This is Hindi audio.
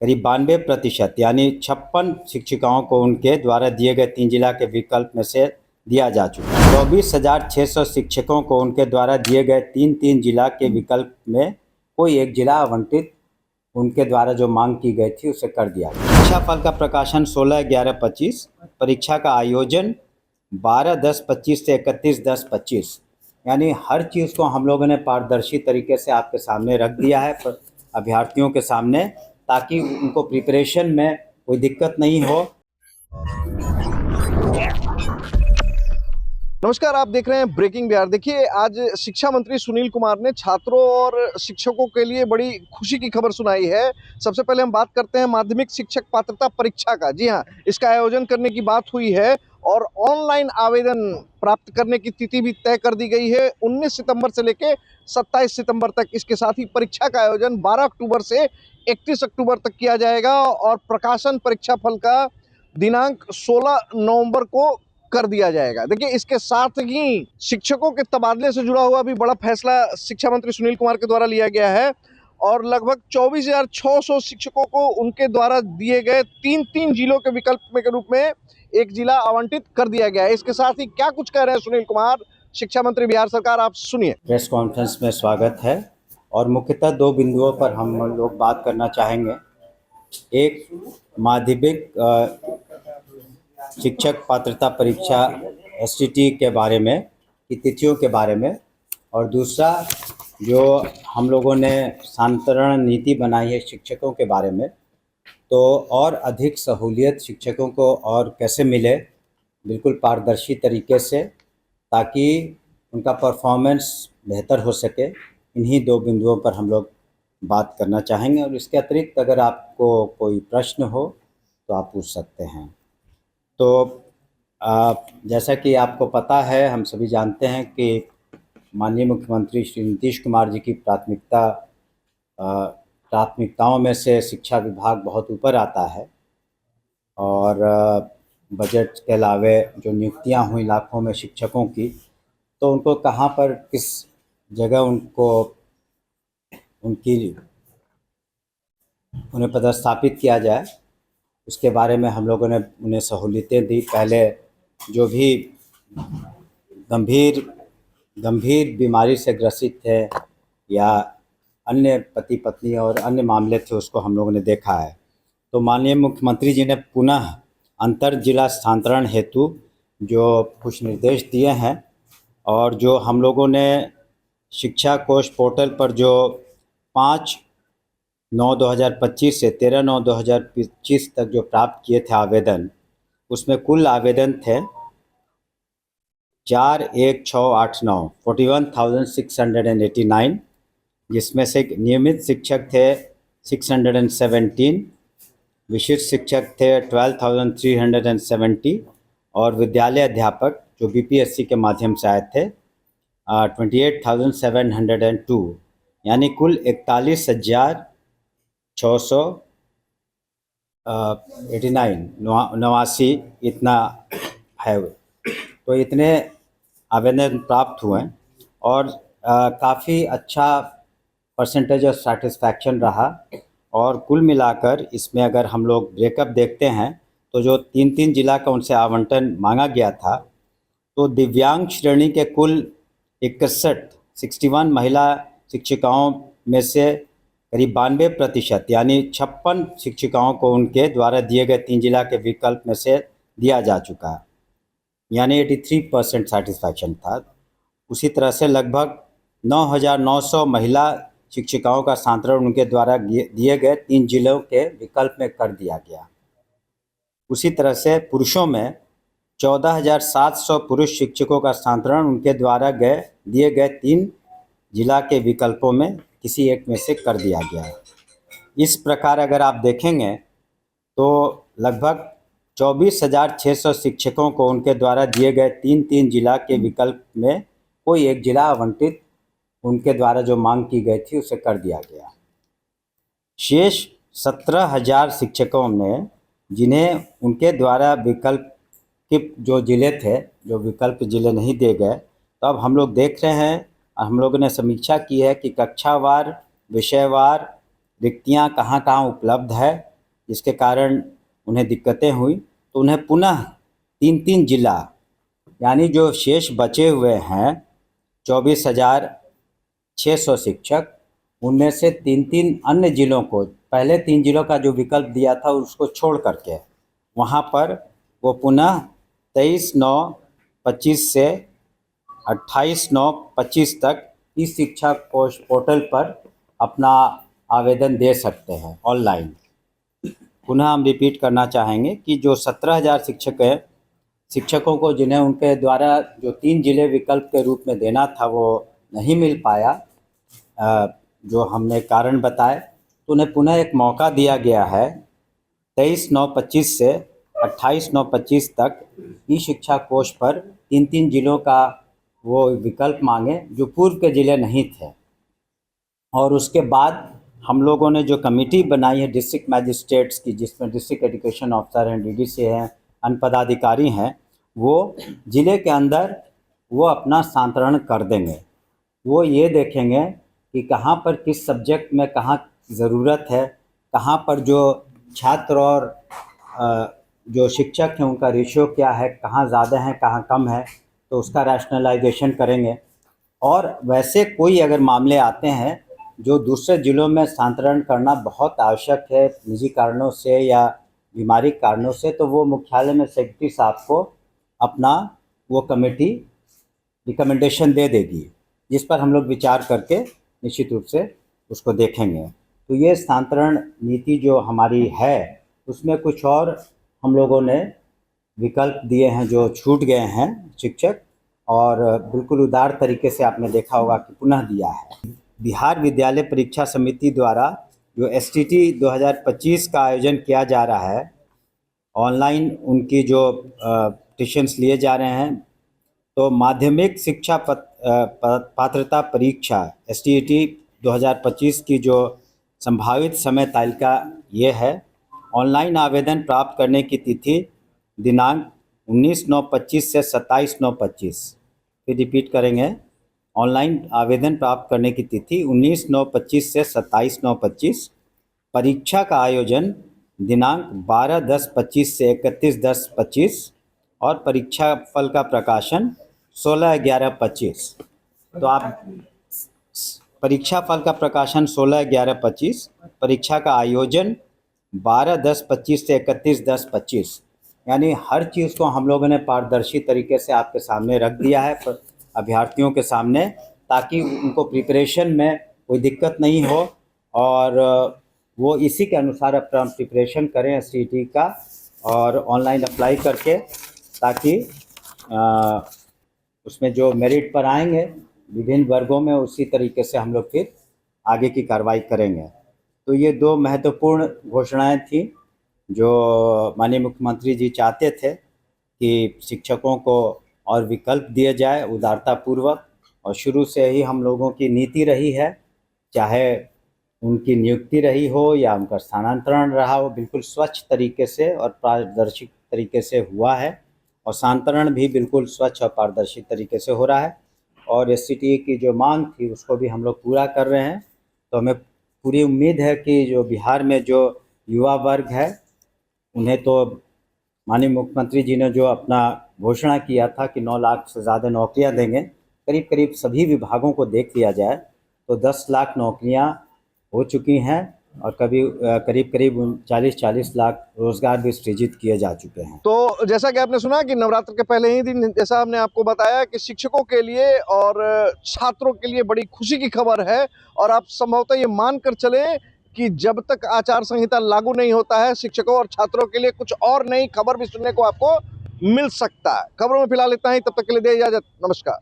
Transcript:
करीब 92% यानी 56 शिक्षिकाओं को उनके द्वारा दिए गए 3 जिला के विकल्प में से दिया जा चुका है। 24,600 शिक्षकों को उनके द्वारा दिए गए 3-3 जिला के विकल्प में कोई एक जिला आवंटित उनके द्वारा जो मांग की गई थी उसे कर दिया गया। परीक्षा फल का प्रकाशन 16/11/25, परीक्षा का आयोजन 12/10/25 से 31/10/25, यानी हर चीज़ को हम लोगों ने पारदर्शी तरीके से आपके सामने रख दिया है अभ्यर्थियों के सामने, ताकि उनको प्रिपरेशन में कोई दिक्कत नहीं हो। नमस्कार, आप देख रहे हैं ब्रेकिंग बिहार। देखिए, आज शिक्षा मंत्री सुनील कुमार ने छात्रों और शिक्षकों के लिए बड़ी खुशी की खबर सुनाई है। सबसे पहले हम बात करते हैं माध्यमिक शिक्षक पात्रता परीक्षा का। जी हाँ, इसका आयोजन करने की बात हुई है और ऑनलाइन आवेदन प्राप्त करने की तिथि भी तय कर दी गई है 19 सितंबर से लेकर 27 सितंबर तक। इसके साथ ही परीक्षा का आयोजन 12 अक्टूबर से 31 अक्टूबर तक किया जाएगा और प्रकाशन परीक्षा फल का दिनांक 16 नवंबर को कर दिया जाएगा। देखिए, इसके साथ ही शिक्षकों के तबादले से जुड़ा हुआ भी बड़ा फैसला शिक्षा मंत्री सुनील कुमार के द्वारा लिया गया है और लगभग 24,600 शिक्षकों को उनके द्वारा दिए गए 3-3 जिलों के विकल्प में के रूप में एक जिला आवंटित कर दिया गया है। इसके साथ ही क्या कुछ कह रहे हैं सुनील कुमार, शिक्षा मंत्री बिहार सरकार, आप सुनिए। प्रेस कॉन्फ्रेंस में स्वागत है और मुख्यतः 2 बिंदुओं पर हम लोग बात करना चाहेंगे। एक, माध्यमिक शिक्षक पात्रता परीक्षा STT के बारे में, की तिथियों के बारे में, और दूसरा जो हम लोगों ने स्थानांतरण नीति बनाई है शिक्षकों के बारे में, तो और अधिक सहूलियत शिक्षकों को और कैसे मिले बिल्कुल पारदर्शी तरीके से, ताकि उनका परफॉर्मेंस बेहतर हो सके। इन्हीं 2 बिंदुओं पर हम लोग बात करना चाहेंगे और इसके अतिरिक्त अगर आपको कोई प्रश्न हो तो आप पूछ सकते हैं। तो जैसा कि आपको पता है, हम सभी जानते हैं कि माननीय मुख्यमंत्री श्री नीतीश कुमार जी की प्राथमिकताओं में से शिक्षा विभाग बहुत ऊपर आता है और बजट के अलावे जो नियुक्तियां हुई लाखों में शिक्षकों की, तो उनको कहां पर किस जगह उन्हें पदस्थापित किया जाए, उसके बारे में हम लोगों ने उन्हें सहूलियतें दी। पहले जो भी गंभीर बीमारी से ग्रसित थे या अन्य पति पत्नी और अन्य मामले थे, उसको हम लोगों ने देखा है। तो माननीय मुख्यमंत्री जी ने पुनः अंतर जिला स्थानांतरण हेतु जो कुछ निर्देश दिए हैं और जो हम लोगों ने शिक्षा कोष पोर्टल पर जो 5/9/2025 से 13/9/2025 तक जो प्राप्त किए थे आवेदन, उसमें कुल आवेदन थे 41689 41,689, जिसमें से नियमित शिक्षक थे 617, विशिष्ट शिक्षक थे 12,370 और विद्यालय अध्यापक जो BPSC के माध्यम से आए थे 28,702, यानी कुल 41,689 इतना है। तो इतने आवेदन प्राप्त हुए और काफ़ी अच्छा परसेंटेज ऑफ सेटिस्फैक्शन रहा। और कुल मिलाकर इसमें अगर हम लोग ब्रेकअप देखते हैं तो जो 3-3 जिला का उनसे आवंटन मांगा गया था, तो दिव्यांग श्रेणी के कुल 61 महिला शिक्षिकाओं में से करीब 92% यानी 56 शिक्षिकाओं को उनके द्वारा दिए गए 3 जिला के विकल्प में से दिया जा चुका है, यानी 83% सेटिस्फैक्शन था। उसी तरह से लगभग 9,900 महिला शिक्षिकाओं का स्थानांतरण उनके द्वारा दिए गए 3 जिलों के विकल्प में कर दिया गया। उसी तरह से पुरुषों में 14,700 पुरुष शिक्षकों का स्थानांतरण उनके द्वारा दिए गए 3 जिला के विकल्पों में किसी एक में से कर दिया गया है। इस प्रकार अगर आप देखेंगे तो लगभग 24,600 शिक्षकों को उनके द्वारा दिए गए 3-3 जिला के विकल्प में कोई एक जिला आवंटित उनके द्वारा जो मांग की गई थी उसे कर दिया गया। शेष 17,000 शिक्षकों में जिन्हें उनके द्वारा विकल्प के जो ज़िले थे, जो विकल्प ज़िले नहीं दिए गए, तो अब हम लोग देख रहे हैं, हम लोगों ने समीक्षा की है कि कक्षावार, विषयवार रिक्तियां कहाँ कहाँ उपलब्ध है जिसके कारण उन्हें दिक्कतें हुई, तो उन्हें पुनः 3-3 जिला यानी जो शेष बचे हुए हैं 24,600 शिक्षक, उनमें से 3-3 अन्य जिलों को, पहले 3 जिलों का जो विकल्प दिया था उसको छोड़ करके वहाँ पर वो पुनः 23/9/25 से 28/9/25 तक इस शिक्षा कोष पोर्टल पर अपना आवेदन दे सकते हैं ऑनलाइन। पुनः हम रिपीट करना चाहेंगे कि जो 17,000 शिक्षकों को जिन्हें उनके द्वारा जो 3 जिले विकल्प के रूप में देना था वो नहीं मिल पाया, जो हमने कारण बताए, तो उन्हें पुनः एक मौका दिया गया है 23/9/25 से 28/9/25 तक ई शिक्षा कोष पर 3-3 जिलों का वो विकल्प मांगे जो पूर्व के जिले नहीं थे। और उसके बाद हम लोगों ने जो कमेटी बनाई है डिस्ट्रिक्ट मैजिस्ट्रेट्स की, जिसमें डिस्ट्रिक्ट एजुकेशन ऑफिसर हैं, डीडीसी हैं, अन्य पदाधिकारी हैं, वो ज़िले के अंदर वो अपना स्थानांतरण कर देंगे। वो ये देखेंगे कि कहाँ पर किस सब्जेक्ट में कहाँ ज़रूरत है, कहाँ पर जो छात्र और जो शिक्षक हैं उनका रेशियो क्या है, कहाँ ज़्यादा है कहाँ कम है, तो उसका रैशनलाइजेशन करेंगे। और वैसे कोई अगर मामले आते हैं जो दूसरे ज़िलों में स्थानांतरण करना बहुत आवश्यक है निजी कारणों से या बीमारी कारणों से, तो वो मुख्यालय में सेक्रेटरी साहब को अपना वो कमेटी रिकमेंडेशन दे देगी, जिस पर हम लोग विचार करके निश्चित रूप से उसको देखेंगे। तो ये स्थानांतरण नीति जो हमारी है उसमें कुछ और हम लोगों ने विकल्प दिए हैं जो छूट गए हैं शिक्षक, और बिल्कुल उदार तरीके से आपने देखा होगा कि पुनः दिया है। बिहार विद्यालय परीक्षा समिति द्वारा जो एसटीटी 2025 का आयोजन किया जा रहा है, ऑनलाइन उनकी जो टिशन्स लिए जा रहे हैं, तो माध्यमिक शिक्षा पात्रता परीक्षा एसटीईटी 2025 की जो संभावित समय तालिका ये है। ऑनलाइन आवेदन प्राप्त करने की तिथि दिनांक 19/9/25 से 27/9/25। फिर रिपीट करेंगे, ऑनलाइन आवेदन प्राप्त करने की तिथि 19/9/25 से 27/9/25। परीक्षा का आयोजन दिनांक 12/10/25 से 31/10/25 और परीक्षा फल का प्रकाशन 16/11/25। तो आप परीक्षा फल का प्रकाशन 16/11/25, परीक्षा का आयोजन 12/10/25 से 31/10/25, यानी हर चीज़ को हम लोगों ने पारदर्शी तरीके से आपके सामने रख दिया है अभ्यर्थियों के सामने, ताकि उनको प्रिपरेशन में कोई दिक्कत नहीं हो और वो इसी के अनुसार अपना प्रिपरेशन करें एसटीईटी का और ऑनलाइन अप्लाई करके, ताकि उसमें जो मेरिट पर आएंगे विभिन्न वर्गों में उसी तरीके से हम लोग फिर आगे की कार्रवाई करेंगे। तो ये 2 महत्वपूर्ण घोषणाएं थी जो माननीय मुख्यमंत्री जी चाहते थे कि शिक्षकों को और विकल्प दिए जाए उदारतापूर्वक, और शुरू से ही हम लोगों की नीति रही है, चाहे उनकी नियुक्ति रही हो या उनका स्थानांतरण रहा हो, बिल्कुल स्वच्छ तरीके से और पारदर्शी तरीके से हुआ है, और स्थानांतरण भी बिल्कुल स्वच्छ और पारदर्शी तरीके से हो रहा है। और एसटीटी की जो मांग थी उसको भी हम लोग पूरा कर रहे हैं। तो हमें पूरी उम्मीद है कि जो बिहार में जो युवा वर्ग है उन्हें, तो माननीय मुख्यमंत्री जी ने जो अपना घोषणा किया था कि 9 लाख से ज़्यादा नौकरियां देंगे, करीब करीब सभी विभागों को देख लिया जाए तो 10 लाख नौकरियां हो चुकी हैं और करीब करीब 40 लाख रोजगार भी सृजित किए जा चुके हैं। तो जैसा कि आपने सुना कि नवरात्र के पहले ही दिन, जैसा हमने आपको बताया कि शिक्षकों के लिए और छात्रों के लिए बड़ी खुशी की खबर है, और आप संभवतः ये मानकर चलें कि जब तक आचार संहिता लागू नहीं होता है शिक्षकों और छात्रों के लिए कुछ और नई खबर भी सुनने को आपको मिल सकता है। खबरों में फिलहाल इतना ही, तब तक के लिए दे इजाजत, नमस्कार।